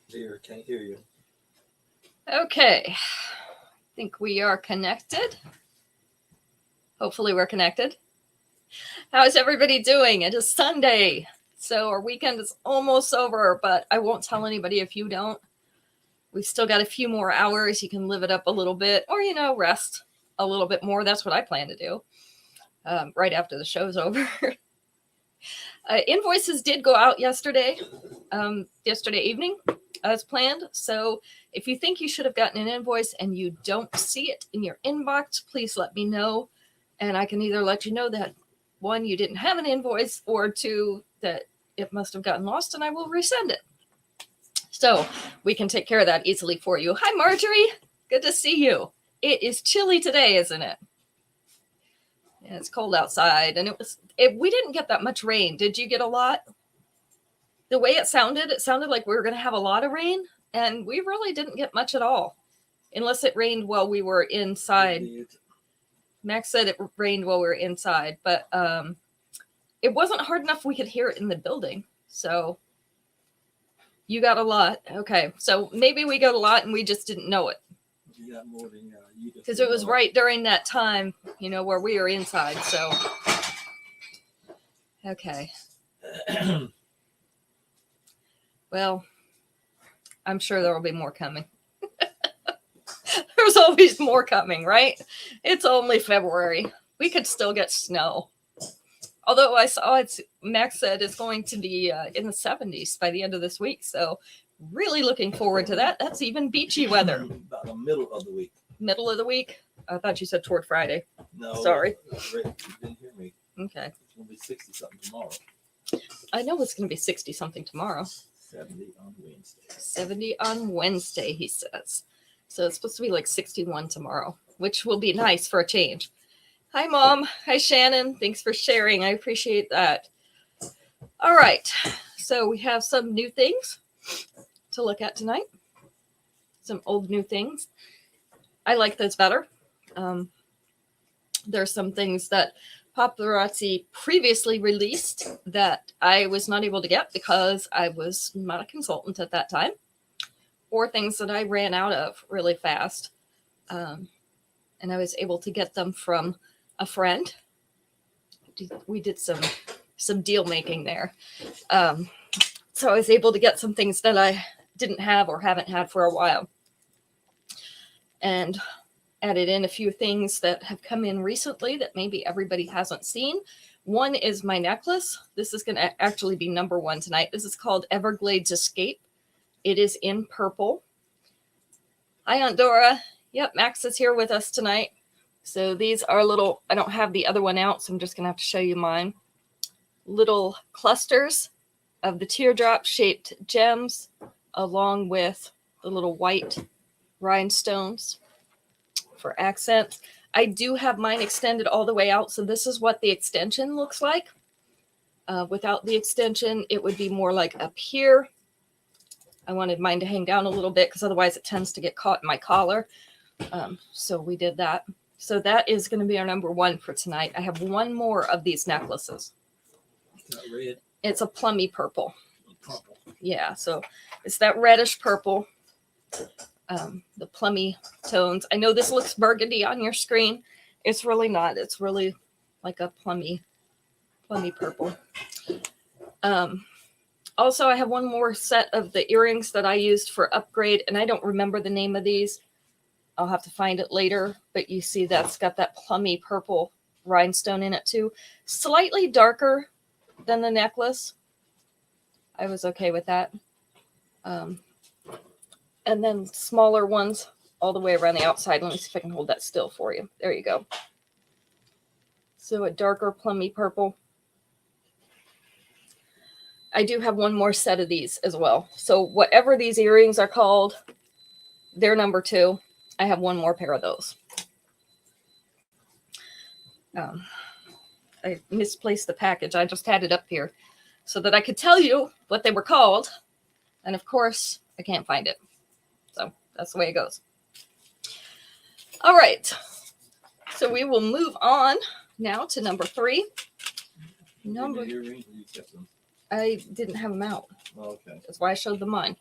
Dear, can't hear you. Okay. I think we are connected. Hopefully we're connected. How is everybody doing? It is Sunday, so our weekend is almost over, but I won't tell anybody if you don't. We've still got a few more hours. You can live it up a little bit or, rest a little bit more. That's what I plan to do right after the show's over. Invoices did go out yesterday evening as planned. So if you think you should have gotten an invoice and you don't see it in your inbox, please let me know. And I can either let you know that, one, you didn't have an invoice, or two, that it must have gotten lost and I will resend it. So we can take care of that easily for you. Hi, Marjorie. Good to see you. It is chilly today, isn't it? Yeah, it's cold outside, and we didn't get that much rain. Did you get a lot? The way it sounded like we were going to have a lot of rain, and we really didn't get much at all, unless it rained while we were inside. Max said it rained while we were inside, but it wasn't hard enough we could hear it in the building. So you got a lot. Okay, so maybe we got a lot and we just didn't know it. You got more than you. Because it was right during that time, where we were inside. So, okay. Well, I'm sure there will be more coming. There's always more coming, right? It's only February. We could still get snow. Although I saw Max said it's going to be in the 70s by the end of this week. So really looking forward to that. That's even beachy weather. About the middle of the week. Middle of the week? I thought you said toward Friday. No. Sorry. You didn't hear me. Okay. It's going to be 60-something tomorrow. I know it's going to be 60-something tomorrow. 70 on Wednesday. 70 on Wednesday, he says. So it's supposed to be like 61 tomorrow, which will be nice for a change. Hi, Mom. Hi, Shannon. Thanks for sharing. I appreciate that. All right. So we have some new things to look at tonight. Some old new things. I like those better. There's some things that Paparazzi previously released that I was not able to get because I was not a consultant at that time, or things that I ran out of really fast. And I was able to get them from a friend. We did some deal making there. So I was able to get some things that I didn't have or haven't had for a while. And added in a few things that have come in recently that maybe everybody hasn't seen. One is my necklace. This is going to actually be number one tonight. This is called Everglades Escape. It is in purple. Hi, Aunt Dora. Yep, Max is here with us tonight. So these are little, I don't have the other one out, so I'm just going to have to show you mine. Little clusters of the teardrop-shaped gems, along with the little white rhinestones for accents. I do have mine extended all the way out, so this is what the extension looks like. Without the extension, it would be more like up here. I wanted mine to hang down a little bit because otherwise it tends to get caught in my collar. So we did that. So that is going to be our number one for tonight. I have one more of these necklaces. It's not red. It's a plummy purple. Purple. Yeah, so it's that reddish purple. The plummy tones. I know this looks burgundy on your screen. It's really not. It's really like a plummy purple. Also, I have one more set of the earrings that I used for upgrade, and I don't remember the name of these. I'll have to find it later, but you see that's got that plummy purple rhinestone in it too. Slightly darker than the necklace. I was okay with that. And then smaller ones all the way around the outside. Let me see if I can hold that still for you. There you go. So a darker plummy purple. I do have one more set of these as well. So whatever these earrings are called, they're number two. I have one more pair of those. I misplaced the package. I just had it up here so that I could tell you what they were called. And of course, I can't find it. So that's the way it goes. All right. So we will move on now to number three. I didn't have them out. Oh, okay. That's why I showed them mine.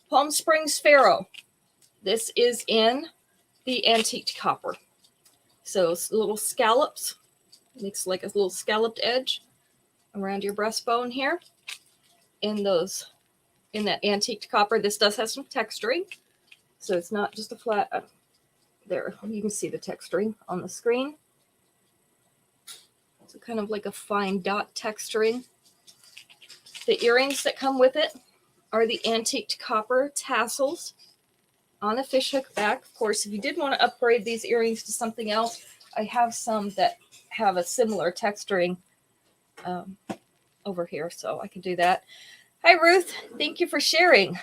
Palm Springs Pharaoh. This is in the antiqued copper. So it's little scallops. Makes like a little scalloped edge around your breastbone here. In that antiqued copper, this does have some texturing. So it's not just a flat, there, you can see the texturing on the screen. So kind of like a fine dot texturing. The earrings that come with it are the antiqued copper tassels on a fishhook back. Of course, if you did want to upgrade these earrings to something else, I have some that have a similar texturing over here, so I can do that. Hi, Ruth. Thank you for sharing.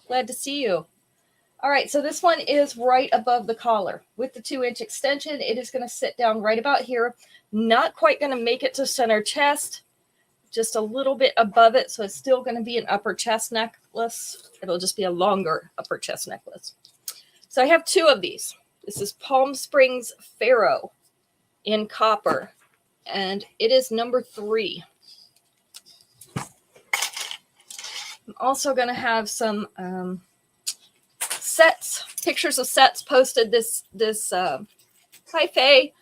Glad to see you. All right, so this one is right above the collar. With the 2-inch extension, it is going to sit down right about here. Not quite going to make it to center chest, just a little bit above it, so it's still going to be an upper chest necklace. It'll just be a longer upper chest necklace. So I have 2 of these. This is Palm Springs Pharaoh in copper, and it is number 3. I'm also going to have some sets, pictures of sets posted hi Faye,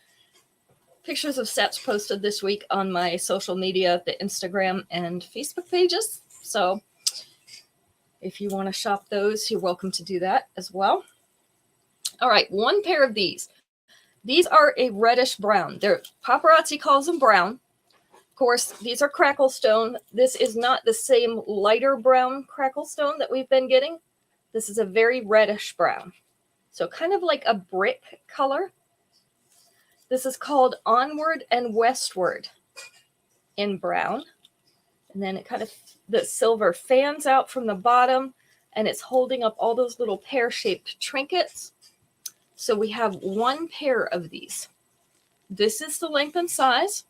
pictures of sets posted this week on my social media, the Instagram and Facebook pages. So if you want to shop those, you're welcome to do that as well. All right, 1 pair of these. These are a reddish brown. Paparazzi calls them brown. Of course, these are crackle stone. This is not the same lighter brown crackle stone that we've been getting. This is a very reddish brown. So kind of like a brick color. This is called Onward and Westward in brown. And then it kind of, the silver fans out from the bottom, and it's holding up all those little pear-shaped trinkets. So we have 1 pair of these. This is the length and size.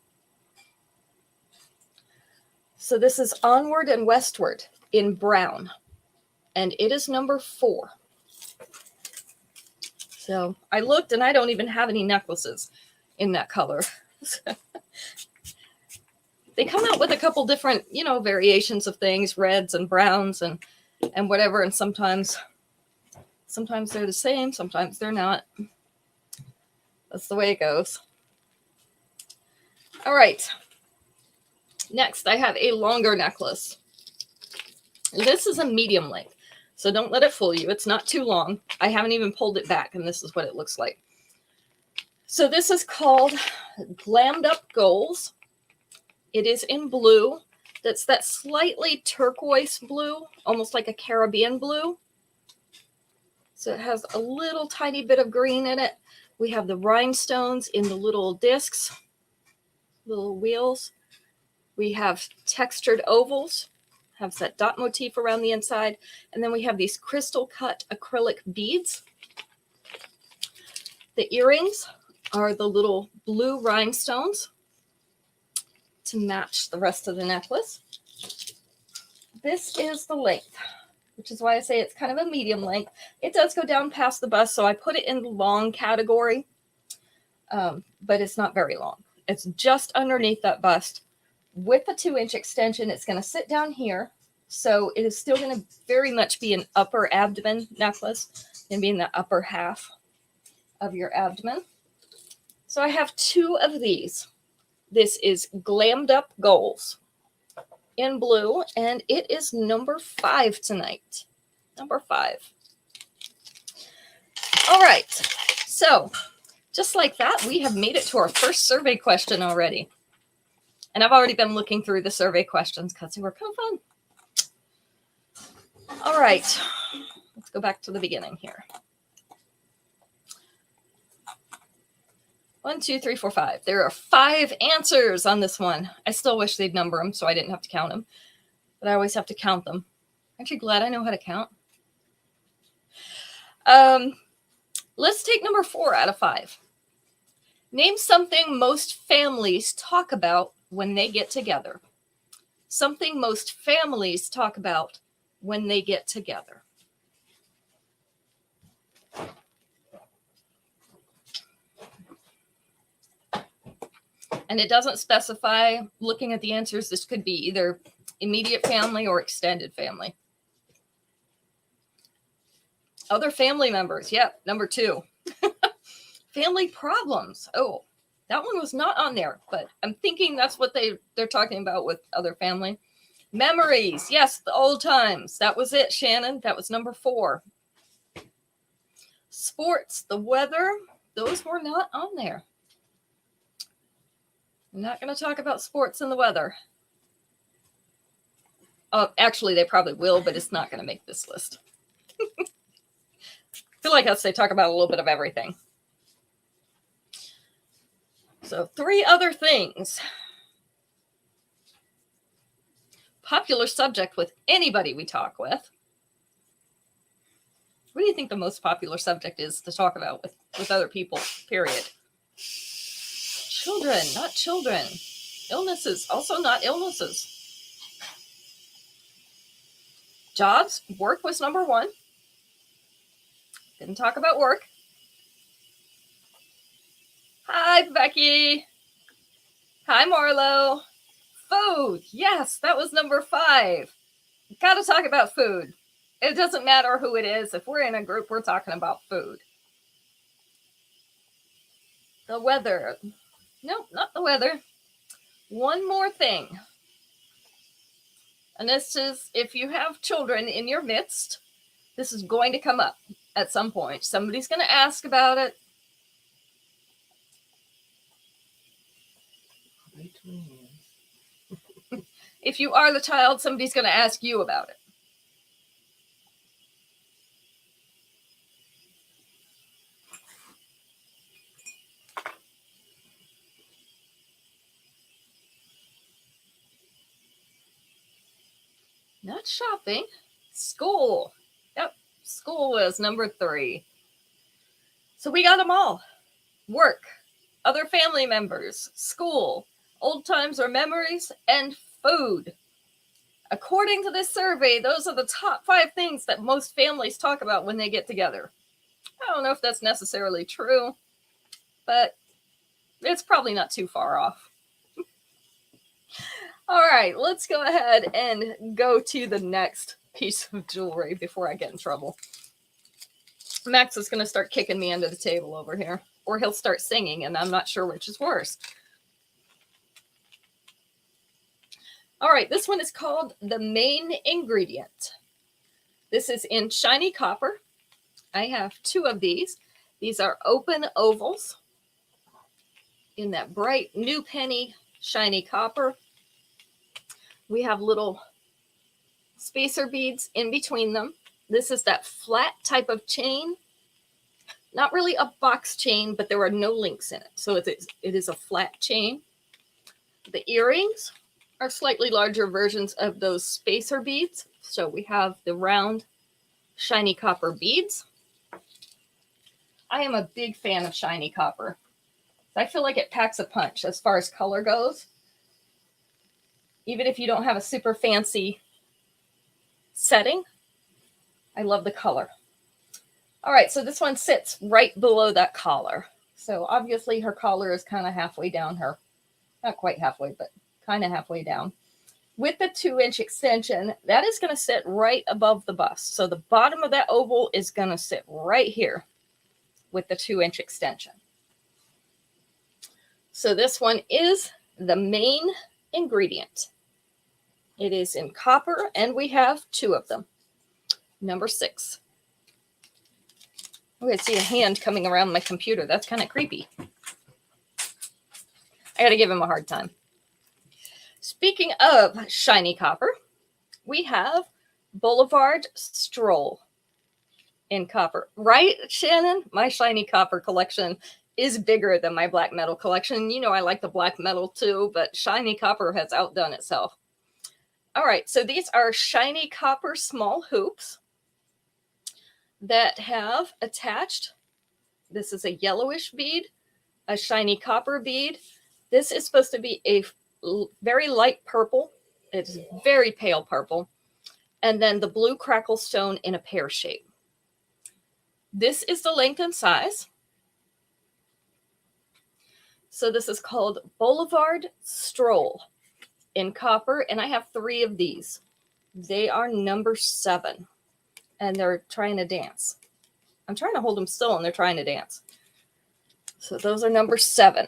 So this is Onward and Westward in brown, and it is number 4. So I looked, and I don't even have any necklaces in that color. They come out with a couple different, variations of things, reds and browns and whatever, and sometimes they're the same, sometimes they're not. That's the way it goes. All right. Next, I have a longer necklace. This is a medium length, so don't let it fool you. It's not too long. I haven't even pulled it back, and this is what it looks like. So this is called Glammed Up Goals. It is in blue. That's that slightly turquoise blue, almost like a Caribbean blue. So it has a little tiny bit of green in it. We have the rhinestones in the little discs, little wheels. We have textured ovals, have that dot motif around the inside. And then we have these crystal cut acrylic beads. The earrings are the little blue rhinestones to match the rest of the necklace. This is the length, which is why I say it's kind of a medium length. It does go down past the bust, so I put it in the long category, but it's not very long. It's just underneath that bust. With the 2-inch extension, it's going to sit down here. So it is still going to very much be an upper abdomen necklace. It's going to be in the upper half of your abdomen. So I have 2 of these. This is Glammed Up Goals in blue, and it is number 5 tonight. Number 5. All right. So just like that, we have made it to our first survey question already. And I've already been looking through the survey questions because they were kind of fun. All right, let's go back to the beginning here. 1, 2, 3, 4, 5. There are 5 answers on this one. I still wish they'd number them so I didn't have to count them, but I always have to count them. Aren't you glad I know how to count? Let's take number 4 out of 5. Name something most families talk about when they get together. Something most families talk about when they get together. And it doesn't specify, looking at the answers, this could be either immediate family or extended family. Other family members. Yep. Number 2. Family problems. Oh, that one was not on there, but I'm thinking that's what they're talking about with other family. Memories. Yes, the old times. That was it, Shannon. That was number 4. Sports, the weather. Those were not on there. I'm not going to talk about sports and the weather. Actually, they probably will, but it's not going to make this list. I feel like us, they talk about a little bit of everything. So 3 other things. Popular subject with anybody we talk with. What do you think the most popular subject is to talk about with other people, period? Children, not children. Illnesses, also not illnesses. Jobs, work was number 1. Didn't talk about work. Hi, Becky. Hi, Marlo. Food. Yes, that was number 5. Got to talk about food. It doesn't matter who it is. If we're in a group, we're talking about food. The weather. Nope, not the weather. One more thing. And this is, if you have children in your midst, this is going to come up at some point. Somebody's going to ask about it. If you are the child, somebody's going to ask you about it. Not shopping. School. Yep. School was number 3. So we got them all. Work, other family members, school, old times or memories, and food. According to this survey, those are the top 5 things that most families talk about when they get together. I don't know if that's necessarily true, but it's probably not too far off. All right, let's go ahead and go to the next piece of jewelry before I get in trouble. Max is going to start kicking me under the table over here, or he'll start singing, and I'm not sure which is worse. All right, this one is called the main ingredient. This is in shiny copper. I have 2 of these. These are open ovals in that bright new penny shiny copper. We have little spacer beads in between them. This is that flat type of chain. Not really a box chain, but there are no links in it. So it is a flat chain. The earrings are slightly larger versions of those spacer beads. So we have the round, shiny copper beads. I am a big fan of shiny copper. I feel like it packs a punch as far as color goes. Even if you don't have a super fancy setting, I love the color. All right, so this one sits right below that collar. So obviously her collar is kind of halfway down her, not quite halfway, but kind of halfway down. With the 2-inch extension, that is going to sit right above the bust. So the bottom of that oval is going to sit right here with the 2-inch extension. So this one is the main ingredient. It is in copper, and we have 2 of them. Number 6. Oh, I see a hand coming around my computer. That's kind of creepy. I got to give him a hard time. Speaking of shiny copper, we have Boulevard Stroll in copper. Right, Shannon? My shiny copper collection is bigger than my black metal collection. You know I like the black metal too, but shiny copper has outdone itself. All right, so these are shiny copper small hoops that have attached. This is a yellowish bead, a shiny copper bead. This is supposed to be a very light purple. It's very pale purple. And then the blue crackle stone in a pear shape. This is the length and size. So this is called Boulevard Stroll in copper, and I have 3 of these. They are number 7, and they're trying to dance. I'm trying to hold them still and they're trying to dance. So those are number 7.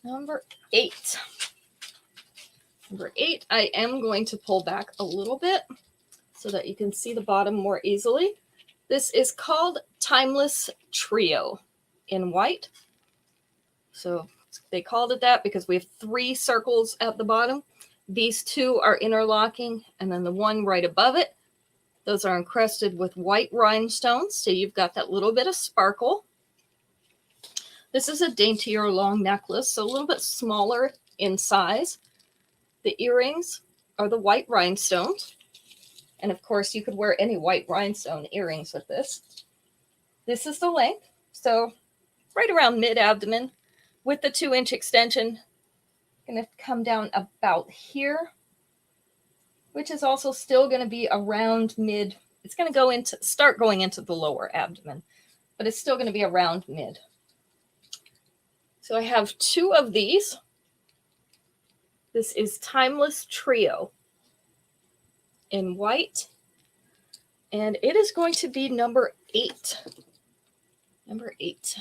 Number 8. Number 8, I am going to pull back a little bit so that you can see the bottom more easily. This is called Timeless Trio in white. So they called it that because we have 3 circles at the bottom. These 2 are interlocking, and then the one right above it, those are encrusted with white rhinestones. So you've got that little bit of sparkle. This is a daintier long necklace, so a little bit smaller in size. The earrings are the white rhinestones. And of course, you could wear any white rhinestone earrings with this. This is the length. So right around mid-abdomen with the 2-inch extension. Going to come down about here, which is also still going to be around mid. It's going to start going into the lower abdomen, but it's still going to be around mid. So I have 2 of these. This is Timeless Trio in white, and it is going to be number 8. Number 8.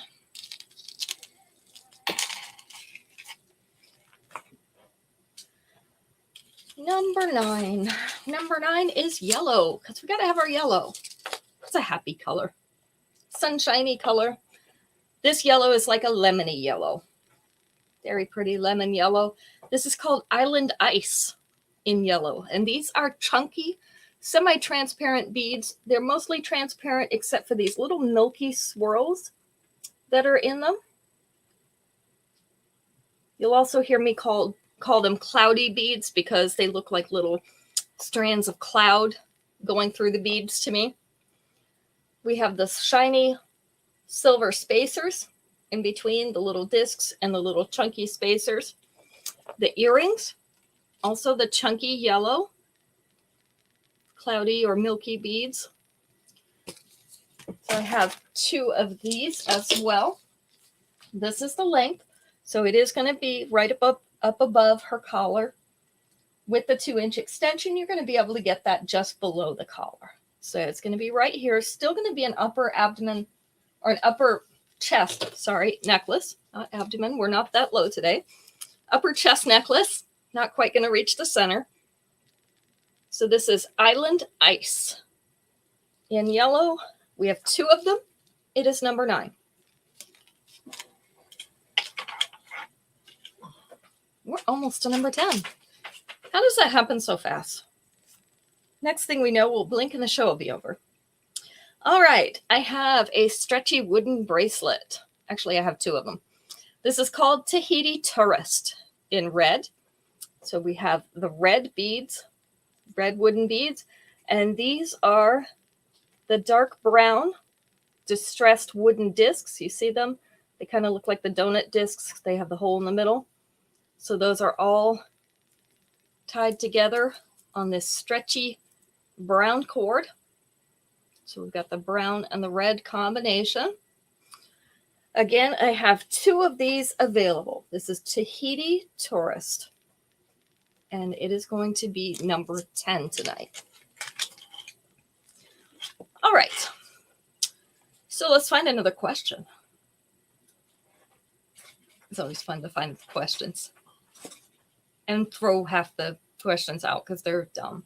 Number 9. Number 9 is yellow, because we got to have our yellow. It's a happy color. Sunshiny color. This yellow is like a lemony yellow. Very pretty lemon yellow. This is called Island Ice in yellow. And these are chunky, semi-transparent beads. They're mostly transparent except for these little milky swirls that are in them. You'll also hear me call them cloudy beads because they look like little strands of cloud going through the beads to me. We have the shiny silver spacers in between the little discs and the little chunky spacers. The earrings, also the chunky yellow, cloudy or milky beads. So I have 2 of these as well. This is the length. So it is going to be right up above her collar. With the 2-inch extension, you're going to be able to get that just below the collar. So it's going to be right here. Still going to be an upper abdomen or an upper chest, necklace, not abdomen. We're not that low today. Upper chest necklace, not quite going to reach the center. So this is Island Ice. In yellow, we have 2 of them. It is number 9. We're almost to number 10. How does that happen so fast? Next thing we know, we'll blink and the show will be over. All right, I have a stretchy wooden bracelet. Actually, I have 2 of them. This is called Tahiti Tourist in red. So we have the red beads, red wooden beads, and these are the dark brown distressed wooden discs. You see them? They kind of look like the donut discs. They have the hole in the middle. So those are all tied together on this stretchy brown cord. So we've got the brown and the red combination. Again, I have 2 of these available. This is Tahiti Tourist. And it is going to be number 10 tonight. All right. So let's find another question. It's always fun to find questions. And throw half the questions out because they're dumb.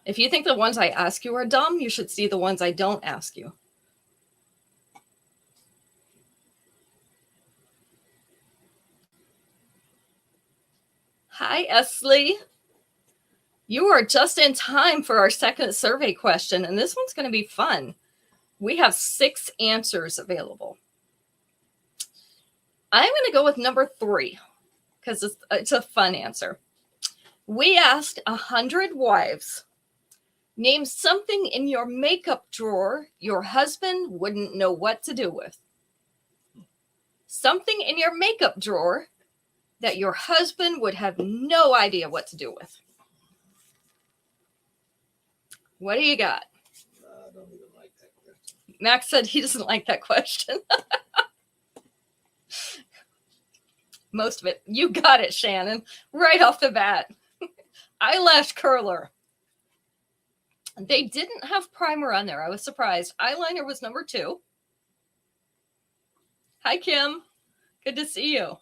If you think the ones I ask you are dumb, you should see the ones I don't ask you. Hi, Esley. You are just in time for our second survey question, and this one's going to be fun. We have 6 answers available. I'm going to go with number 3 because it's a fun answer. We asked 100 wives, name something in your makeup drawer your husband wouldn't know what to do with. Something in your makeup drawer that your husband would have no idea what to do with. What do you got? I don't even like that question. Max said he doesn't like that question. Most of it. You got it, Shannon. Right off the bat. Eyelash curler. They didn't have primer on there. I was surprised. Eyeliner was number 2. Hi, Kim. Good to see you.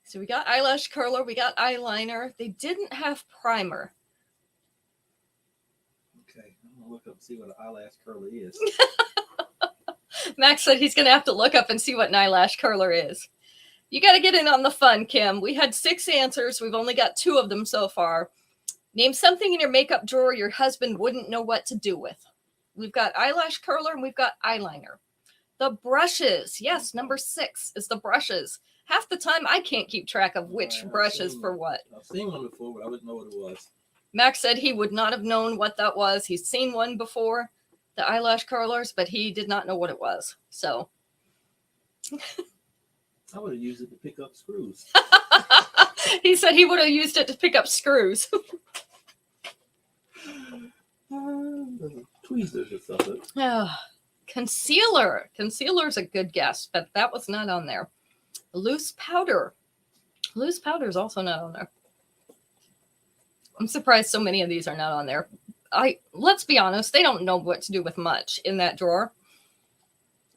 So we got eyelash curler. We got eyeliner. They didn't have primer. Okay, I'm going to look up and see what an eyelash curler is. Max said he's going to have to look up and see what an eyelash curler is. You got to get in on the fun, Kim. We had 6 answers. We've only got 2 of them so far. Name something in your makeup drawer your husband wouldn't know what to do with. We've got eyelash curler and we've got eyeliner. The brushes. Yes, number 6 is the brushes. Half the time I can't keep track of which brushes for what. I've seen one before, but I wouldn't know what it was. Max said he would not have known what that was. He's seen one before, the eyelash curlers, but he did not know what it was. So I would have used it to pick up screws. he said he would have used it to pick up screws. Tweezers or something. Concealer. Concealer's a good guess, but that was not on there. Loose powder. Loose powder is also not on there. I'm surprised so many of these are not on there. Let's be honest, they don't know what to do with much in that drawer.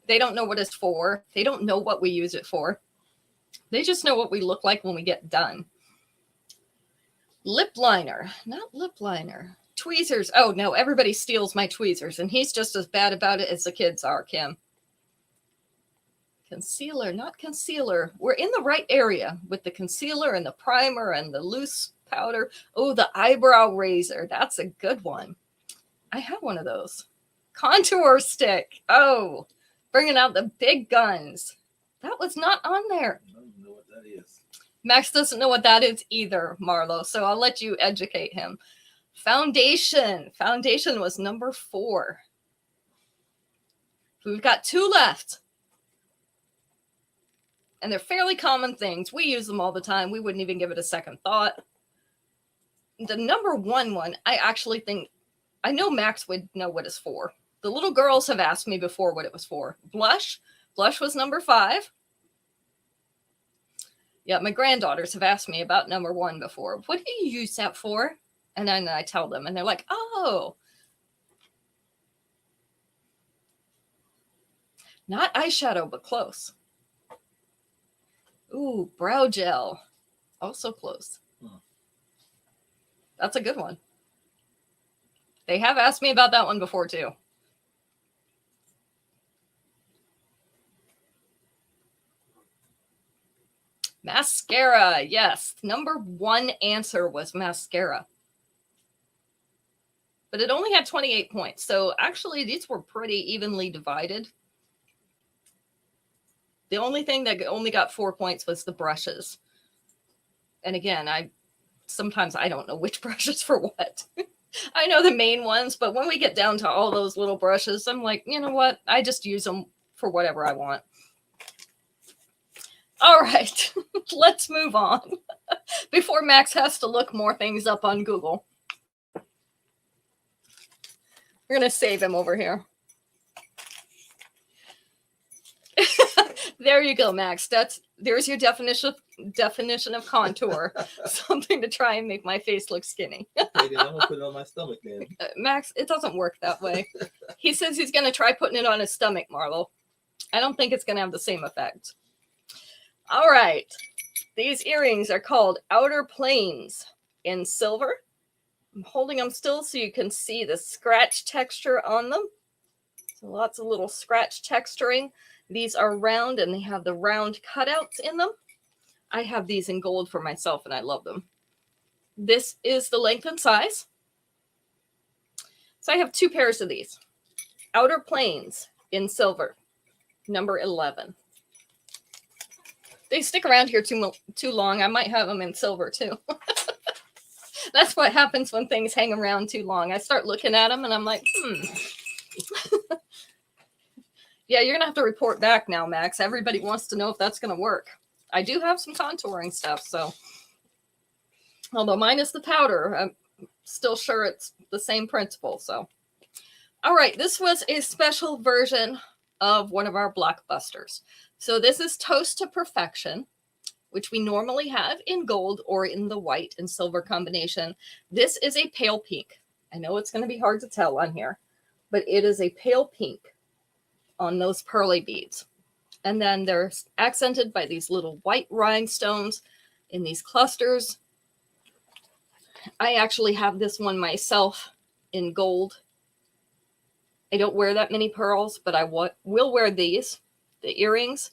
They don't know what it's for. They don't know what we use it for. They just know what we look like when we get done. Lip liner. Not lip liner. Tweezers. Oh, no, everybody steals my tweezers, and he's just as bad about it as the kids are, Kim. Concealer, not concealer. We're in the right area with the concealer and the primer and the loose powder. Oh, the eyebrow razor. That's a good one. I have one of those. Contour stick. Oh, bringing out the big guns. That was not on there. I don't even know what that is. Max doesn't know what that is either, Marlo, so I'll let you educate him. Foundation. Foundation was number 4. We've got 2 left. And they're fairly common things. We use them all the time. We wouldn't even give it a second thought. The number 1 one, I actually think, I know Max would know what it's for. The little girls have asked me before what it was for. Blush. Blush was number 5. Yeah, my granddaughters have asked me about number 1 before. What do you use that for? And then I tell them, and they're like, oh. Not eyeshadow, but close. Ooh, brow gel. Also close. That's a good one. They have asked me about that one before, too. Mascara. Yes. Number 1 answer was mascara. But it only had 28 points. So actually, these were pretty evenly divided. The only thing that only got 4 points was the brushes. And again, sometimes I don't know which brushes for what. I know the main ones, but when we get down to all those little brushes, I'm like, you know what? I just use them for whatever I want. All right, let's move on before Max has to look more things up on Google. We're going to save him over here. There you go, Max. There's your definition of contour. Something to try and make my face look skinny. Maybe I'm gonna put it on my stomach then. Max, it doesn't work that way. He says he's going to try putting it on his stomach, Marlo. I don't think it's going to have the same effect. All right. These earrings are called Outer Planes in silver. I'm holding them still so you can see the scratch texture on them. So lots of little scratch texturing. These are round and they have the round cutouts in them. I have these in gold for myself and I love them. This is the length and size. So I have 2 pairs of these. Outer Planes in silver, number 11. They stick around here too long. I might have them in silver too. That's what happens when things hang around too long. I start looking at them and I'm like, Yeah, you're going to have to report back now, Max. Everybody wants to know if that's going to work. I do have some contouring stuff, so. Although mine is the powder, I'm still sure it's the same principle, so. All right, this was a special version of one of our blockbusters. So this is Toast to Perfection, which we normally have in gold or in the white and silver combination. This is a pale pink. I know it's going to be hard to tell on here, but it is a pale pink on those pearly beads. And then they're accented by these little white rhinestones in these clusters. I actually have this one myself in gold. I don't wear that many pearls, but I will wear these. The earrings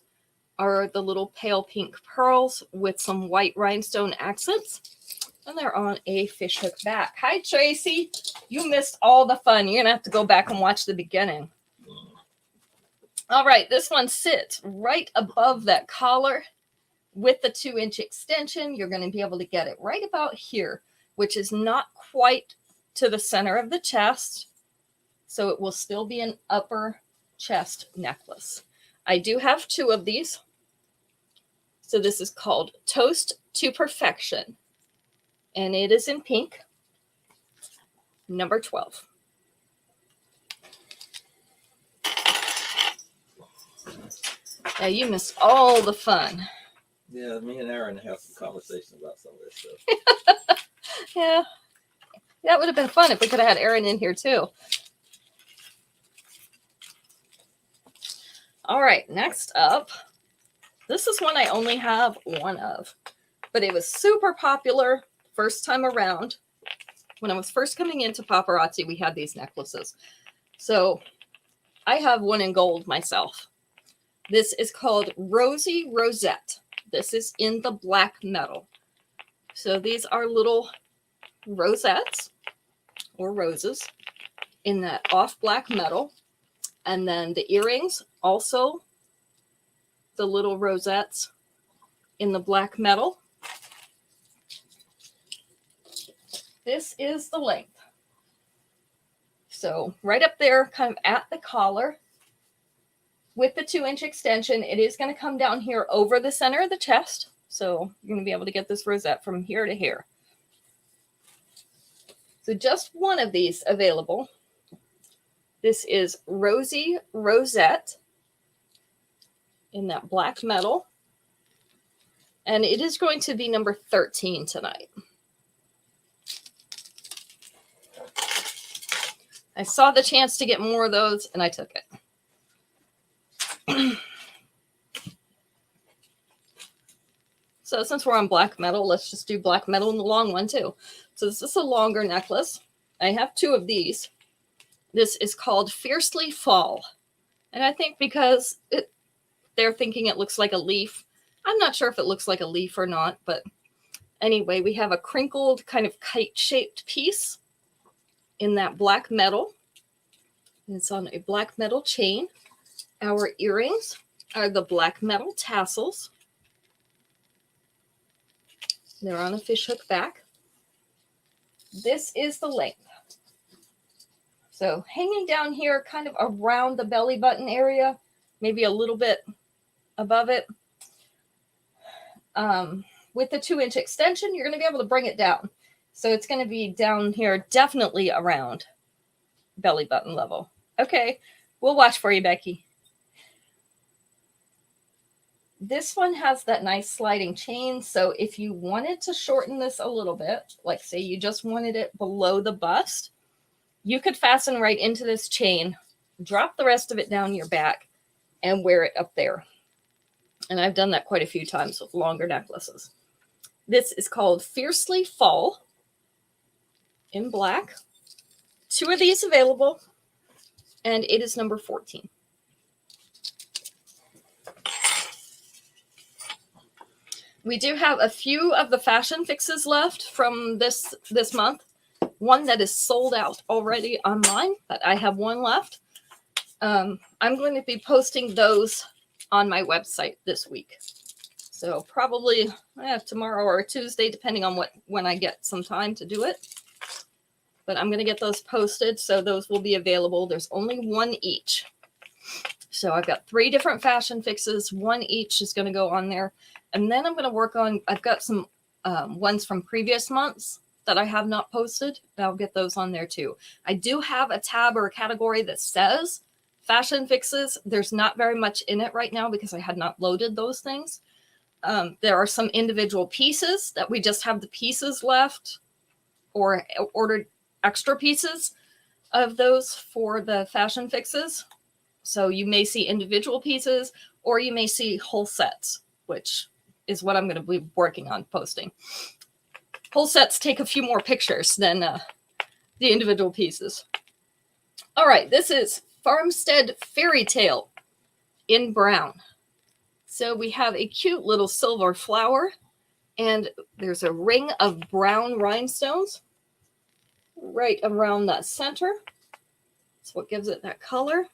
are the little pale pink pearls with some white rhinestone accents. And they're on a fishhook back. Hi, Tracy. You missed all the fun. You're going to have to go back and watch the beginning. All right, this one sits right above that collar with the 2-inch extension. You're going to be able to get it right about here, which is not quite to the center of the chest. So it will still be an upper chest necklace. I do have 2 of these. So this is called Toast to Perfection. And it is in pink, number 12. Yeah, you missed all the fun. Yeah, me and Aaron have some conversation about some of this stuff. Yeah, that would have been fun if we could have had Aaron in here too. All right, next up. This is one I only have one of, but it was super popular first time around. When I was first coming into paparazzi, we had these necklaces. So I have one in gold myself. This is called Rosy Rosette. This is in the black metal. So these are little rosettes or roses in that off black metal. And then the earrings, also the little rosettes in the black metal. This is the length. So right up there, kind of at the collar with the 2-inch extension, it is going to come down here over the center of the chest. So you're going to be able to get this rosette from here to here. So just one of these available. This is Rosy Rosette in that black metal. And it is going to be number 13 tonight. I saw the chance to get more of those and I took it. So since we're on black metal, let's just do black metal in the long one too. So this is a longer necklace. I have 2 of these. This is called Fiercely Fall. And I think because they're thinking it looks like a leaf. I'm not sure if it looks like a leaf or not, but anyway, we have a crinkled kind of kite-shaped piece in that black metal. And it's on a black metal chain. Our earrings are the black metal tassels. They're on a fishhook back. This is the length. So hanging down here kind of around the belly button area, maybe a little bit above it. With the 2-inch extension, you're going to be able to bring it down. So it's going to be down here definitely around belly button level. Okay, we'll watch for you, Becky. This one has that nice sliding chain. So if you wanted to shorten this a little bit, like say you just wanted it below the bust, you could fasten right into this chain, drop the rest of it down your back, and wear it up there. And I've done that quite a few times with longer necklaces. This is called Fiercely Fall in black. 2 of these available, and it is number 14. We do have a few of the fashion fixes left from this month. One that is sold out already online, but I have one left. I'm going to be posting those on my website this week. So probably tomorrow or Tuesday, depending on when I get some time to do it. But I'm going to get those posted, so those will be available. There's only 1 each. So I've got 3 different fashion fixes. 1 each is going to go on there. And then I'm going to work on, I've got some ones from previous months that I have not posted. I'll get those on there too. I do have a tab or a category that says fashion fixes. There's not very much in it right now because I had not loaded those things. There are some individual pieces that we just have the pieces left or ordered extra pieces of those for the fashion fixes. So you may see individual pieces or you may see whole sets, which is what I'm going to be working on posting. Whole sets take a few more pictures than the individual pieces. All right, this is Farmstead Fairy Tale in brown. So we have a cute little silver flower, and there's a ring of brown rhinestones right around that center. That's what gives it that color.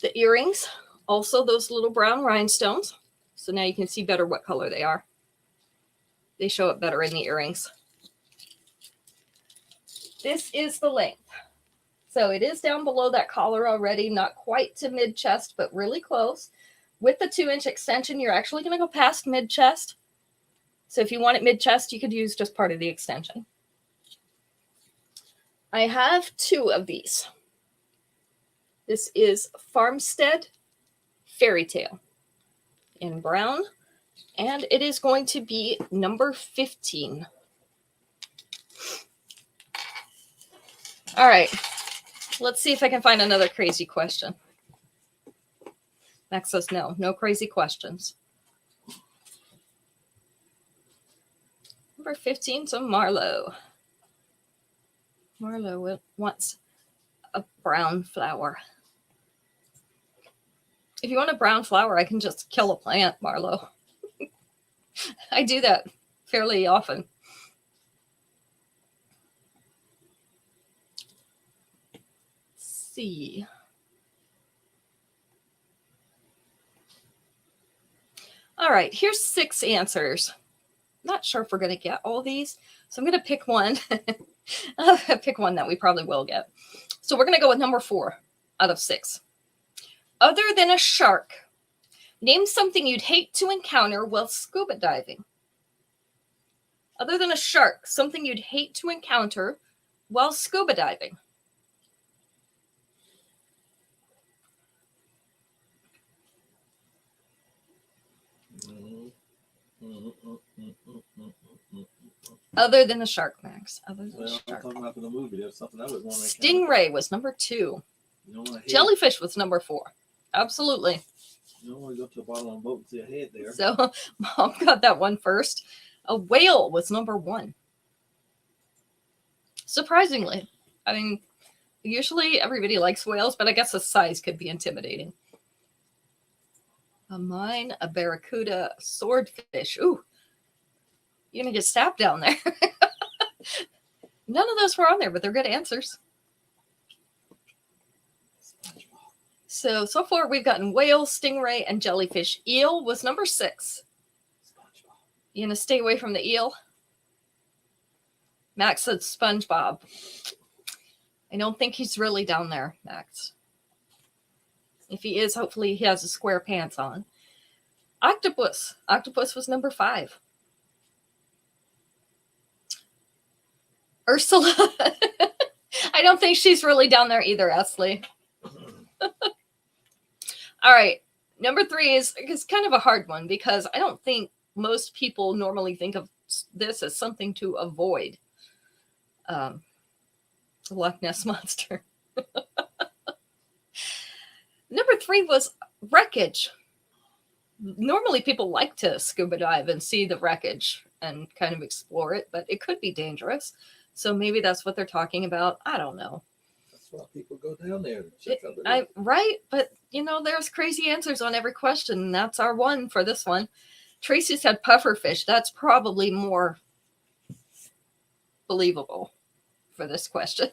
The earrings, also those little brown rhinestones. So now you can see better what color they are. They show up better in the earrings. This is the length. So it is down below that collar already, not quite to mid-chest, but really close. With the 2-inch extension, you're actually going to go past mid-chest. So if you want it mid-chest, you could use just part of the extension. I have 2 of these. This is Farmstead Fairy Tale in brown, and it is going to be number 15. All right, let's see if I can find another crazy question. Max says no crazy questions. Number 15, so Marlo. Marlo wants a brown flower. If you want a brown flower, I can just kill a plant, Marlo. I do that fairly often. Let's see. All right, here's 6 answers. Not sure if we're going to get all these, so I'm going to pick one. I'll pick one that we probably will get. So we're going to go with number 4 out of 6. Other than a shark, name something you'd hate to encounter while scuba diving. Other than a shark, something you'd hate to encounter while scuba diving. Other than a shark, Max. Other than a shark. I'm talking about in the movie. There's something I would want to Stingray was number 2. Jellyfish was number 4. Absolutely. You don't want to go to the bottom of a boat and see a head there. So Mom got that one first. A whale was number 1. Surprisingly. I mean, usually everybody likes whales, but I guess the size could be intimidating. A mine, a barracuda, a swordfish. Ooh, you're going to get stabbed down there. None of those were on there, but they're good answers. So far we've gotten whale, stingray, and jellyfish. Eel was number 6. You going to stay away from the eel? Max said SpongeBob. I don't think he's really down there, Max. If he is, hopefully he has a square pants on. Octopus. Octopus was number 5. Ursula. I don't think she's really down there either, Esley. All right. Number 3 is kind of a hard one because I don't think most people normally think of this as something to avoid. The Loch Ness Monster. Number 3 was wreckage. Normally people like to scuba dive and see the wreckage and kind of explore it, but it could be dangerous. So maybe that's what they're talking about. I don't know. That's why people go down there to check out right, but there's crazy answers on every question, and that's our one for this one. Tracy said pufferfish. That's probably more believable for this question.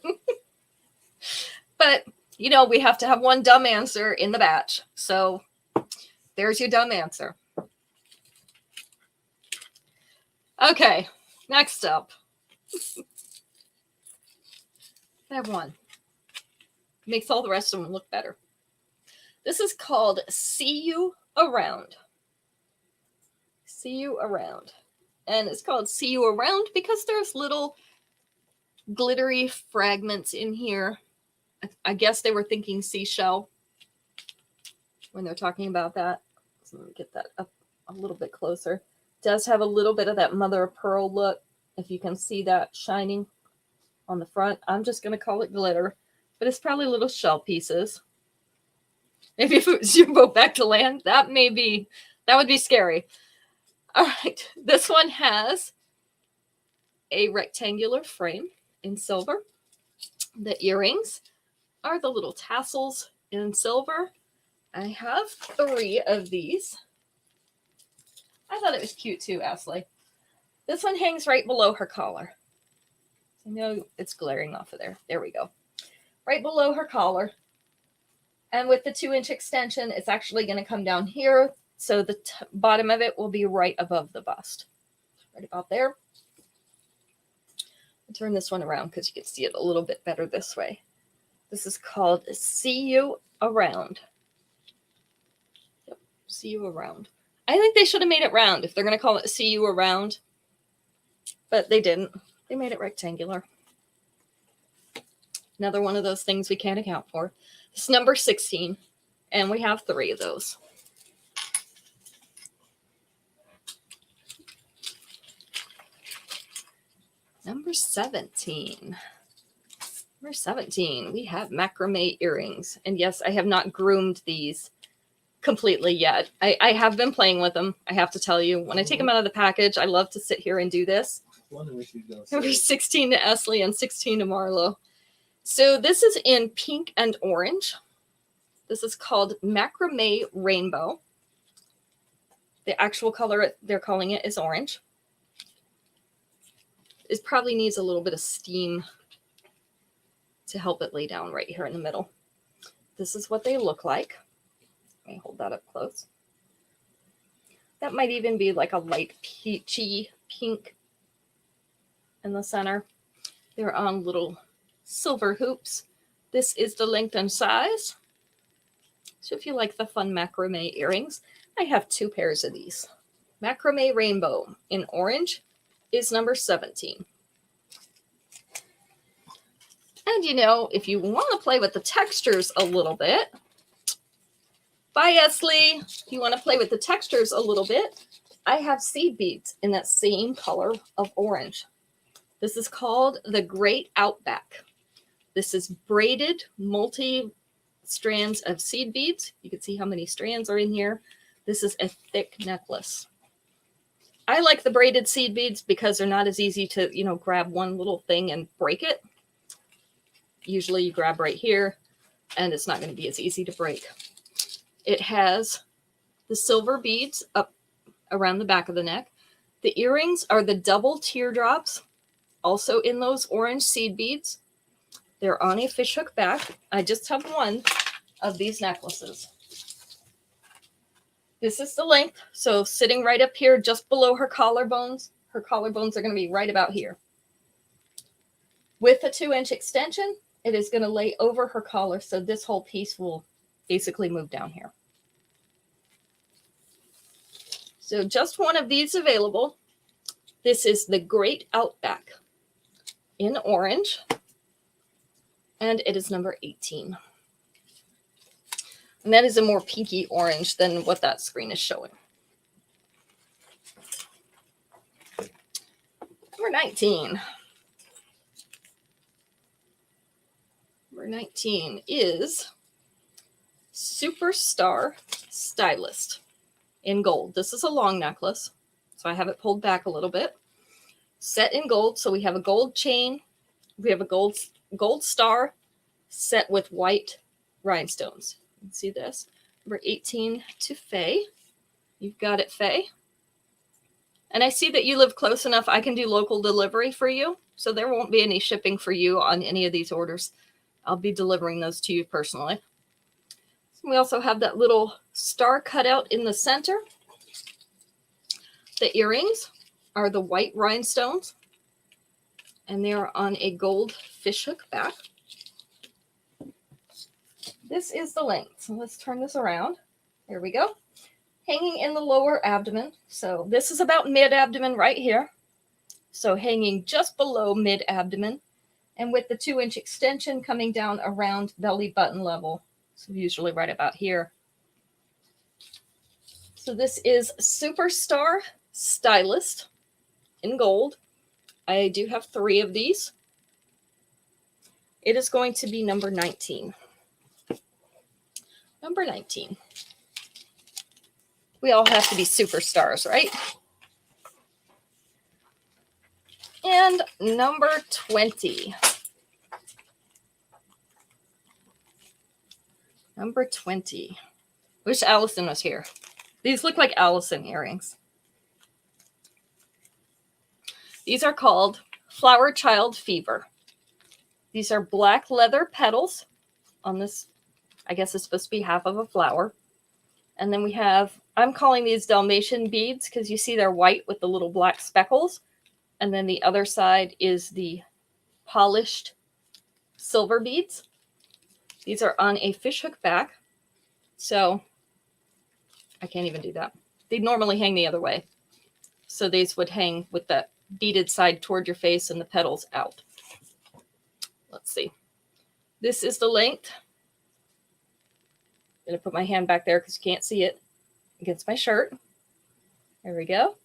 But we have to have one dumb answer in the batch. So there's your dumb answer. Okay, next up. I have one. Makes all the rest of them look better. This is called See You Around. See You Around. And it's called See You Around because there's little glittery fragments in here. I guess they were thinking seashell when they're talking about that. So let me get that up a little bit closer. It does have a little bit of that mother of pearl look, if you can see that shining on the front. I'm just going to call it glitter, but it's probably little shell pieces. Maybe if it was your boat back to land, that would be scary. All right, this one has a rectangular frame in silver. The earrings are the little tassels in silver. I have 3 of these. I thought it was cute too, Ashley. This one hangs right below her collar. I know it's glaring off of there. There we go. Right below her collar. And with the 2-inch extension, it's actually going to come down here. So the bottom of it will be right above the bust. Right about there. I'll turn this one around because you can see it a little bit better this way. This is called See You Around. Yep, See You Around. I think they should have made it round if they're going to call it See You Around. But they didn't. They made it rectangular. Another one of those things we can't account for. It's number 16, and we have 3 of those. Number 17. Number 17, we have macrame earrings. And yes, I have not groomed these completely yet. I have been playing with them, I have to tell you. When I take them out of the package, I love to sit here and do this. Number 16 to Esley and 16 to Marlo. So this is in pink and orange. This is called Macrame Rainbow. The actual color they're calling it is orange. It probably needs a little bit of steam to help it lay down right here in the middle. This is what they look like. Let me hold that up close. That might even be like a light peachy pink in the center. They're on little silver hoops. This is the length and size. So if you like the fun macrame earrings, I have 2 pairs of these. Macrame Rainbow in orange is number 17. And you know, if you want to play with the textures a little bit, bye Esley. If you want to play with the textures a little bit, I have seed beads in that same color of orange. This is called the Great Outback. This is braided multi-strands of seed beads. You can see how many strands are in here. This is a thick necklace. I like the braided seed beads because they're not as easy to, you know, grab one little thing and break it. Usually you grab right here and it's not going to be as easy to break. It has the silver beads up around the back of the neck. The earrings are the double teardrops, also in those orange seed beads. They're on a fishhook back. I just have one of these necklaces. This is the length. So sitting right up here, just below her collarbones. Her collarbones are going to be right about here. With a 2-inch extension, it is going to lay over her collar. So this whole piece will basically move down here. So just one of these available. This is the Great Outback in orange. And it is number 18. And that is a more pinky orange than what that screen is showing. Number 19. Number 19 is Superstar Stylist in gold. This is a long necklace, so I have it pulled back a little bit. Set in gold, so we have a gold chain. We have a gold star set with white rhinestones. You can see this. Number 18 to Faye. You've got it, Faye. And I see that you live close enough. I can do local delivery for you. So there won't be any shipping for you on any of these orders. I'll be delivering those to you personally. We also have that little star cutout in the center. The earrings are the white rhinestones. And they are on a gold fishhook back. This is the length. So let's turn this around. There we go. Hanging in the lower abdomen. So this is about mid-abdomen right here. So hanging just below mid-abdomen. And with the 2-inch extension coming down around belly button level. So usually right about here. So this is Superstar Stylist in gold. I do have 3 of these. It is going to be number 19. Number 19. We all have to be superstars, right? And number 20. Number 20. Wish Allison was here. These look like Allison earrings. These are called Flower Child Fever. These are black leather petals on this. I guess it's supposed to be half of a flower. And then we have, I'm calling these Dalmatian beads because you see they're white with the little black speckles. And then the other side is the polished silver beads. These are on a fishhook back. So I can't even do that. They normally hang the other way. So these would hang with the beaded side toward your face and the petals out. Let's see. This is the length. I'm going to put my hand back there because you can't see it against my shirt. There we go.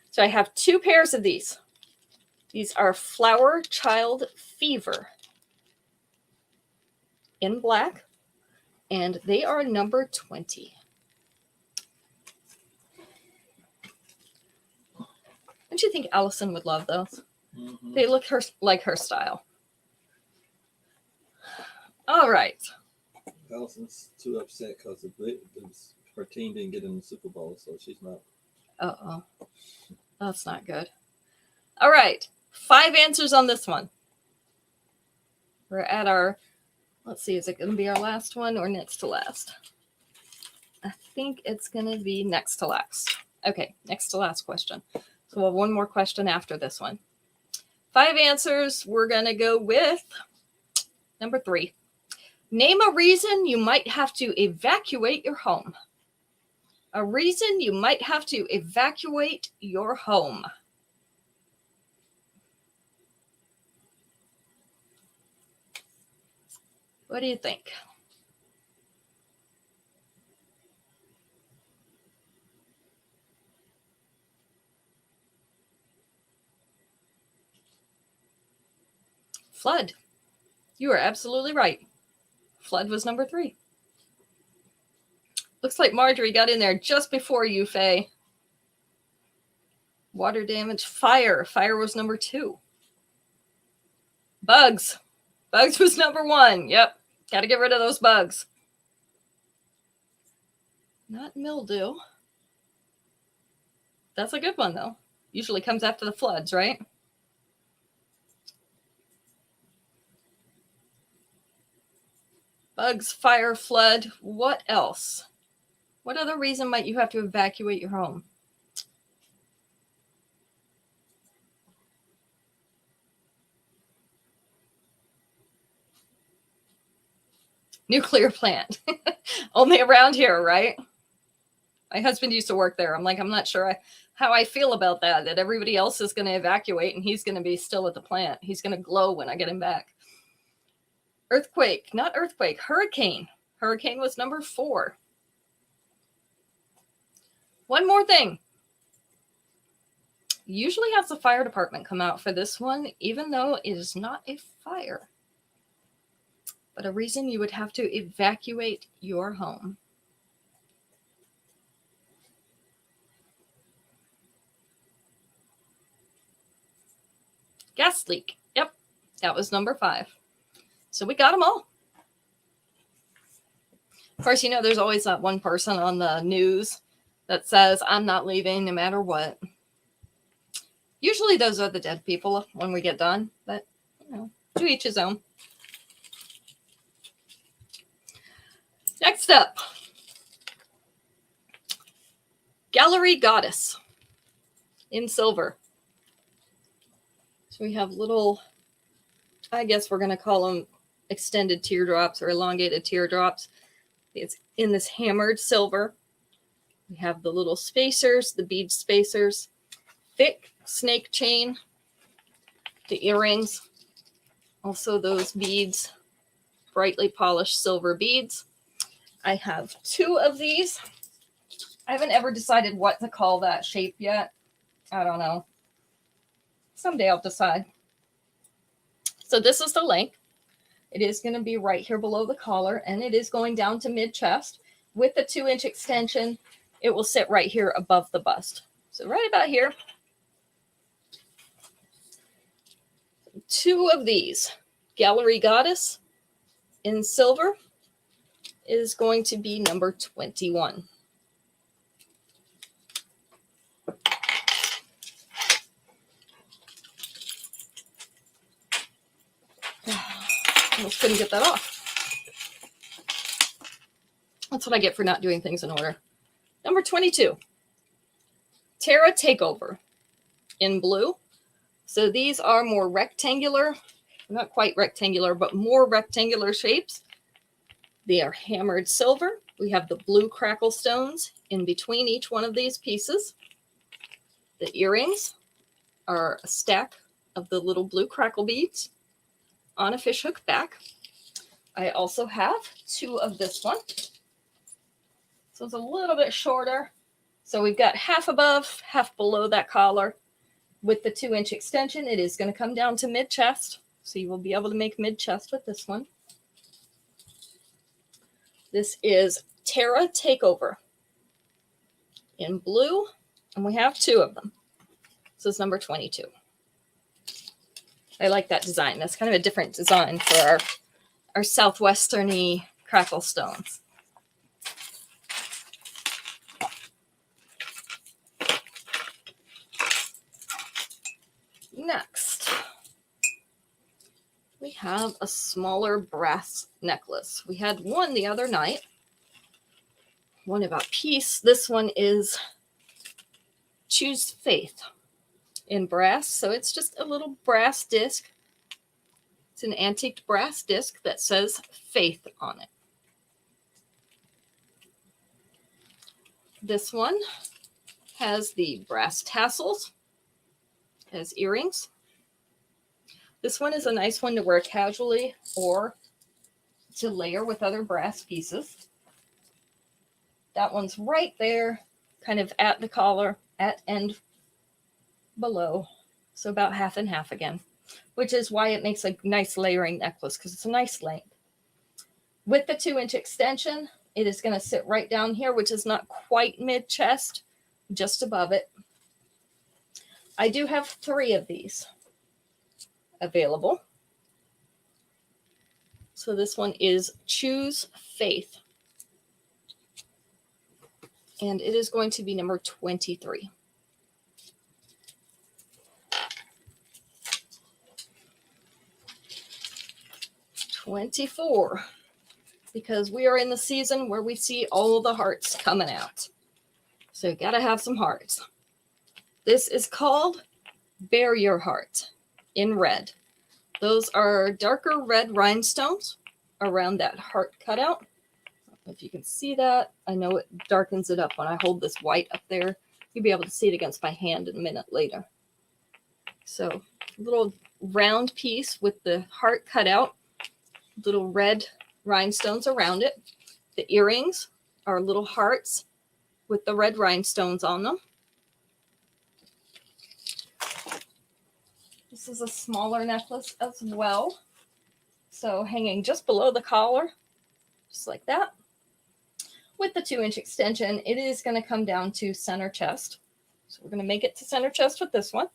So I have 2 pairs of these. These are Flower Child Fever in black, and they are number 20. Don't you think Allison would love those? Mm-hmm. They look like her style. All right. Allison's too upset because her team didn't get in the Super Bowl, so she's not. Uh-oh. That's not good. All right. 5 answers on this one. We're at our, let's see, is it going to be our last one or next to last? I think it's going to be next to last. Okay, next to last question. So we'll have one more question after this one. 5 answers. We're going to go with number 3. Name a reason you might have to evacuate your home. A reason you might have to evacuate your home. What do you think? Flood. You are absolutely right. Flood was number 3. Looks like Marjorie got in there just before you, Faye. Water damage. Fire. Fire was number 2. Bugs. Bugs was number 1. Yep. Got to get rid of those bugs. Not mildew. That's a good one, though. Usually comes after the floods, right? Bugs, fire, flood. What else? What other reason might you have to evacuate your home? Nuclear plant. Only around here, right? My husband used to work there. I'm like, I'm not sure how I feel about that everybody else is going to evacuate and he's going to be still at the plant. He's going to glow when I get him back. Earthquake. Not earthquake. Hurricane. Hurricane was number 4. One more thing. Usually has the fire department come out for this one, even though it is not a fire. But a reason you would have to evacuate your home. Gas leak. Yep, that was number 5. So we got them all. Of course, you know, there's always that one person on the news that says, I'm not leaving no matter what. Usually those are the dead people when we get done, but, you know, to each his own. Next up, Gallery Goddess in silver. So we have little, I guess we're going to call them extended teardrops or elongated teardrops. It's in this hammered silver. We have the little spacers, the bead spacers, thick snake chain, the earrings, also those beads, brightly polished silver beads. I have 2 of these. I haven't ever decided what to call that shape yet. I don't know. Someday I'll decide. So this is the length. It is going to be right here below the collar, and it is going down to mid-chest. With the 2-inch extension, it will sit right here above the bust. So right about here. 2 of these. Gallery Goddess in silver is going to be number 21. Almost couldn't get that off. That's what I get for not doing things in order. Number 22. Terra Takeover in blue. So these are more rectangular, not quite rectangular, but more rectangular shapes. They are hammered silver. We have the blue crackle stones in between each one of these pieces. The earrings are a stack of the little blue crackle beads on a fishhook back. I also have 2 of this one. So it's a little bit shorter. So we've got half above, half below that collar. With the 2-inch extension, it is going to come down to mid-chest. So you will be able to make mid-chest with this one. This is Terra Takeover in blue, and we have 2 of them. This is number 22. I like that design. That's kind of a different design for our southwestern-y crackle stones. Next, we have a smaller brass necklace. We had one the other night, one about peace. This one is Choose Faith in brass. So it's just a little brass disc. It's an antiqued brass disc that says Faith on it. This one has the brass tassels as earrings. This one is a nice one to wear casually or to layer with other brass pieces. That one's right there, kind of at the collar, at end below. So about half and half again, which is why it makes a nice layering necklace, because it's a nice length. With the 2-inch extension, it is going to sit right down here, which is not quite mid-chest, just above it. I do have 3 of these available. So this one is Choose Faith. And it is going to be number 23. $24, because we are in the season where we see all the hearts coming out. So you gotta have some hearts. This is called Bear Your Heart in red. Those are darker red rhinestones around that heart cutout. I don't know if you can see that. I know it darkens it up when I hold this white up there. You'll be able to see it against my hand a minute later. So a little round piece with the heart cut out, little red rhinestones around it. The earrings are little hearts with the red rhinestones on them. This is a smaller necklace as well. So hanging just below the collar, just like that. With the 2-inch extension, it is going to come down to center chest. So we're going to make it to center chest with this one.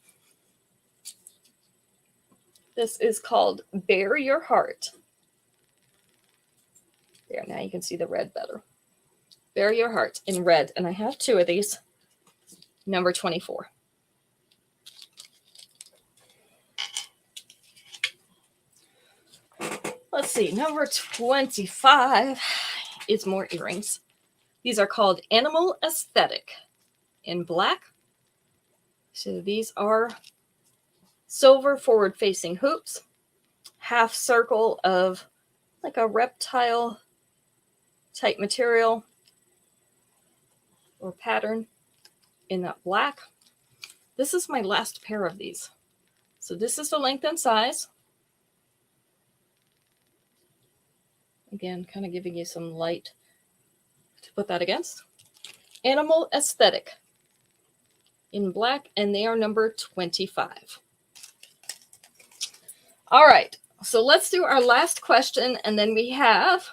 This is called Bear Your Heart. There, now you can see the red better. Bear Your Heart in red. And I have 2 of these. Number 24. Let's see, number 25 is more earrings. These are called Animal Aesthetic in black. So these are silver forward-facing hoops, half circle of like a reptile type material or pattern in that black. This is my last pair of these. So this is the length and size. Again, kind of giving you some light to put that against. Animal Aesthetic in black, and they are number 25. All right. So let's do our last question. And then we have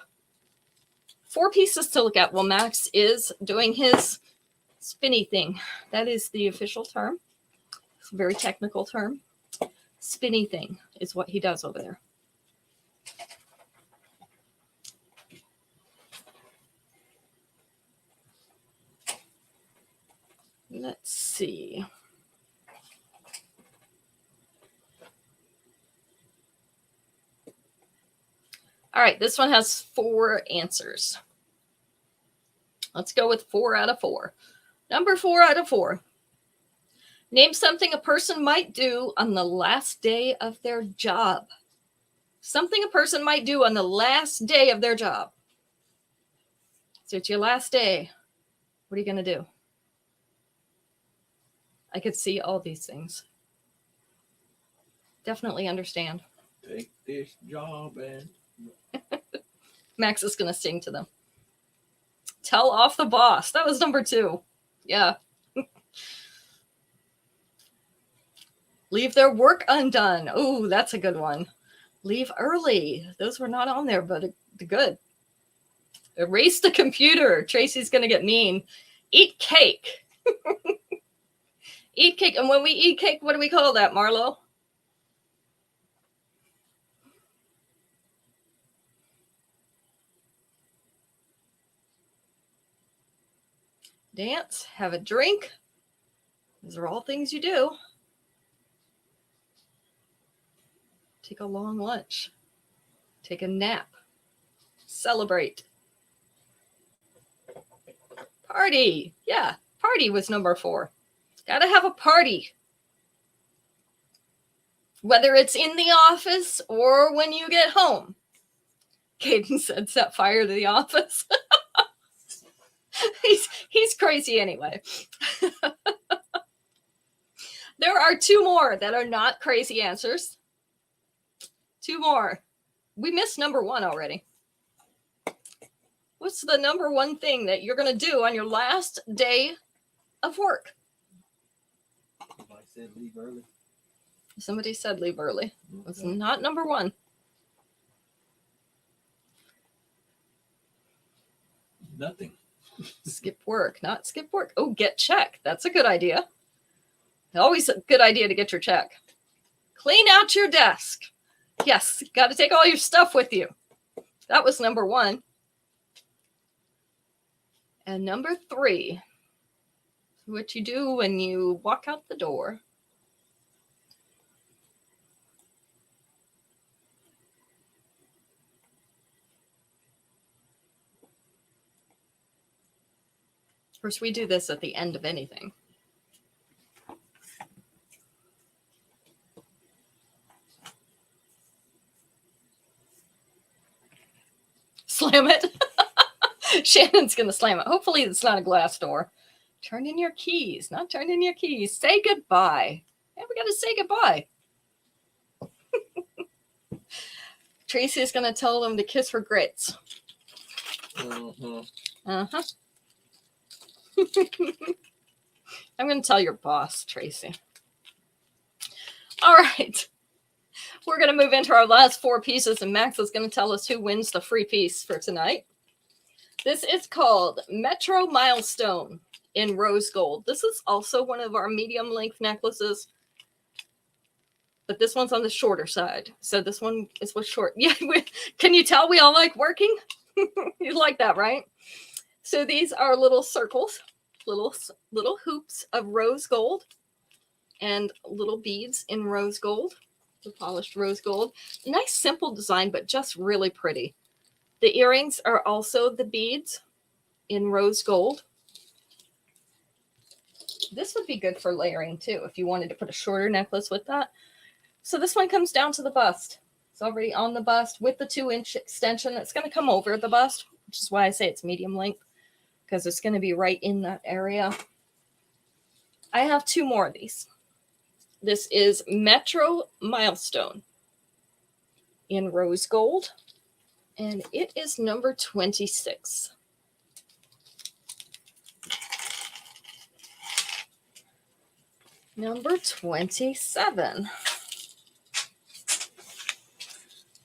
4 pieces to look at. Well, Max is doing his spinny thing. That is the official term. It's a very technical term. Spinny thing is what he does over there. Let's see. All right, this one has 4 answers. Let's go with 4 out of 4. Number 4 out of 4. Name something a person might do on the last day of their job. Something a person might do on the last day of their job. So it's your last day. What are you going to do? I could see all these things. Definitely understand. Take this job and... Max is going to sing to them. Tell off the boss. That was number 2. Yeah. Leave their work undone. Oh, that's a good one. Leave early. Those were not on there, but good. Erase the computer. Tracy's going to get mean. Eat cake. Eat cake. And when we eat cake, what do we call that, Marlo? Dance. Have a drink. These are all things you do. Take a long lunch. Take a nap. Celebrate. Party. Yeah, party was number 4. Gotta have a party. Whether it's in the office or when you get home. Caden said set fire to the office. He's crazy anyway. There are 2 more that are not crazy answers. 2 more. We missed number 1 already. What's the number 1 thing that you're going to do on your last day of work? I said leave early. Somebody said leave early. Okay. It's not number 1. Nothing. Skip work, not skip work. Oh, get check. That's a good idea. Always a good idea to get your check. Clean out your desk. Yes, got to take all your stuff with you. That was number 1. And number 3, what you do when you walk out the door. Of course, we do this at the end of anything. Slam it. Shannon's going to slam it. Hopefully it's not a glass door. Turn in your keys. Not turn in your keys. Say goodbye. Yeah, we got to say goodbye. Tracy's going to tell them to kiss her grits. Uh-huh. Uh-huh. I'm going to tell your boss, Tracy. All right. We're going to move into our last 4 pieces, and Max is going to tell us who wins the free piece for tonight. This is called Metro Milestone in rose gold. This is also one of our medium length necklaces, but this one's on the shorter side. So this one is with short. Yeah, can you tell we all like working? You like that, right? So these are little circles, little hoops of rose gold and little beads in rose gold, the polished rose gold. Nice, simple design, but just really pretty. The earrings are also the beads in rose gold. This would be good for layering too, if you wanted to put a shorter necklace with that. So this one comes down to the bust. It's already on the bust with the 2-inch extension. It's going to come over the bust, which is why I say it's medium length, because it's going to be right in that area. I have 2 more of these. This is Metro Milestone in rose gold, and it is number 26. Number 27.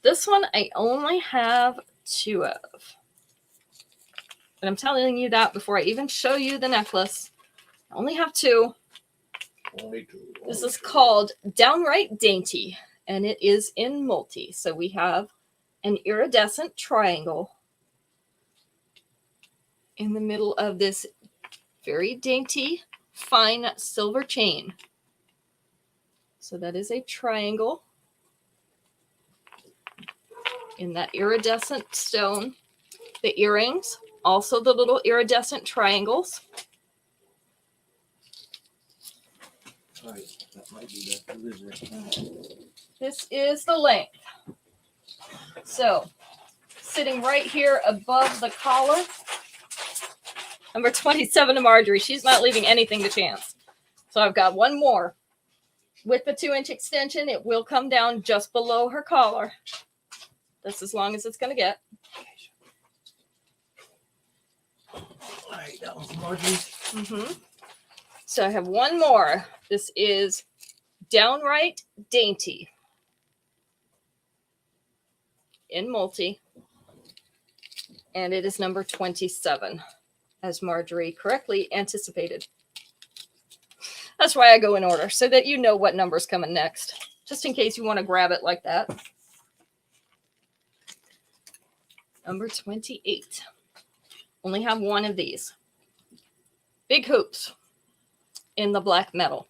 This one I only have 2 of. And I'm telling you that before I even show you the necklace. I only have 2. Only 2. This is called Downright Dainty, and it is in multi. So we have an iridescent triangle in the middle of this very dainty, fine silver chain. So that is a triangle in that iridescent stone. The earrings, also the little iridescent triangles. All right, that might be the delivery. This is the length. So, sitting right here above the collar, number 27 to Marjorie. She's not leaving anything to chance. So I've got one more. With the 2-inch extension, it will come down just below her collar. That's as long as it's going to get. All right, that one's Marjorie's. Mm-hmm. So I have one more. This is Downright Dainty in multi. And it is number 27, as Marjorie correctly anticipated. That's why I go in order, so that you know what number's coming next, just in case you want to grab it like that. Number 28. Only have one of these. Big hoops in the black metal.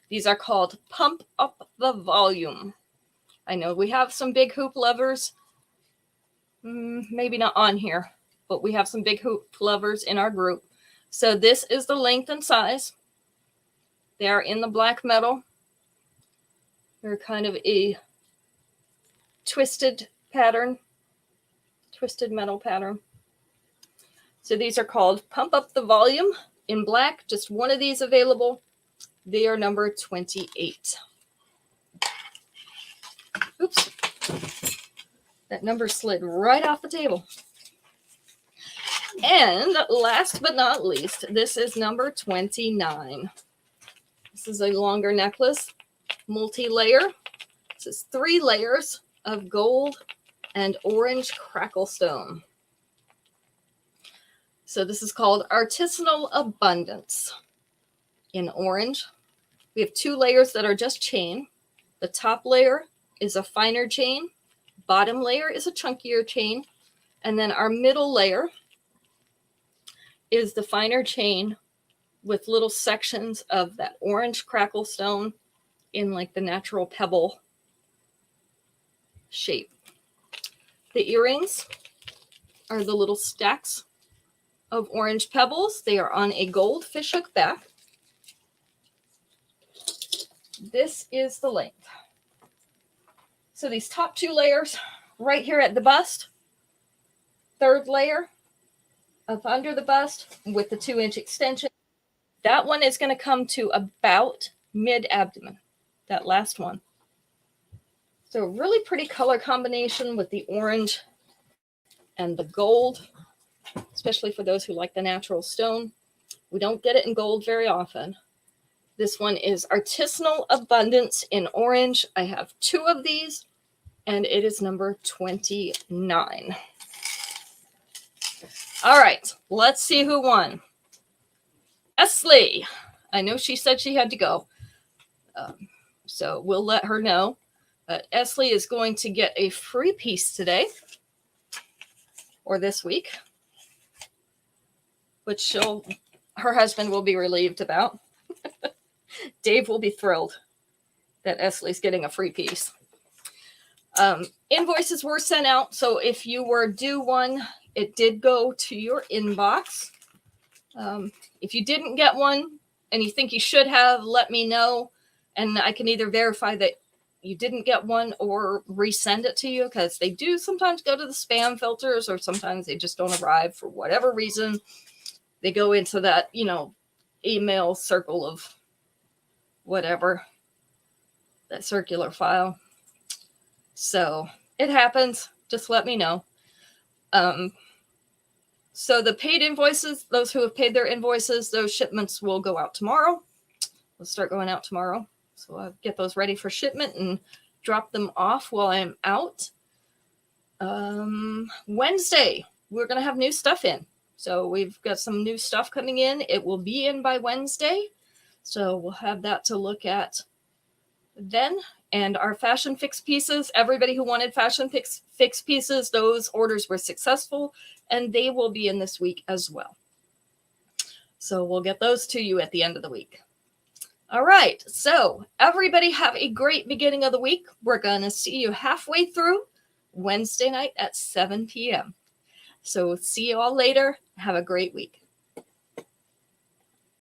These are called Pump Up the Volume. I know we have some big hoop lovers. Maybe not on here, but we have some big hoop lovers in our group. So this is the length and size. They are in the black metal. They're kind of a twisted pattern, twisted metal pattern. So these are called Pump Up the Volume in black. Just one of these available. They are number 28. Oops. That number slid right off the table. And last but not least, this is number 29. This is a longer necklace, multi-layer. This is 3 layers of gold and orange crackle stone. So this is called Artisanal Abundance in orange. We have 2 layers that are just chain. The top layer is a finer chain. Bottom layer is a chunkier chain. And then our middle layer is the finer chain with little sections of that orange crackle stone in like the natural pebble shape. The earrings are the little stacks of orange pebbles. They are on a gold fishhook back. This is the length. So these top 2 layers right here at the bust, 3rd layer up under the bust with the 2-inch extension. That one is going to come to about mid-abdomen, that last one. So a really pretty color combination with the orange and the gold, especially for those who like the natural stone. We don't get it in gold very often. This one is Artisanal Abundance in orange. I have 2 of these, and it is number 29. All right, let's see who won. Esley. I know she said she had to go, so we'll let her know. Esley is going to get a free piece today, or this week, which her husband will be relieved about. Dave will be thrilled that Esley's getting a free piece. Invoices were sent out, so if you were due one, it did go to your inbox. If you didn't get one and you think you should have, let me know, and I can either verify that you didn't get one or resend it to you, because they do sometimes go to the spam filters, or sometimes they just don't arrive for whatever reason. They go into that, email circle of whatever, that circular file. So it happens. Just let me know. So the paid invoices, those who have paid their invoices, those shipments will go out tomorrow. They'll start going out tomorrow. So I'll get those ready for shipment and drop them off while I'm out. Wednesday, we're going to have new stuff in. So we've got some new stuff coming in. It will be in by Wednesday. So we'll have that to look at then. And our fashion fix pieces, everybody who wanted fashion fix pieces, those orders were successful, and they will be in this week as well. So we'll get those to you at the end of the week. All right. So everybody have a great beginning of the week. We're going to see you halfway through Wednesday night at 7 p.m. So see you all later. Have a great week.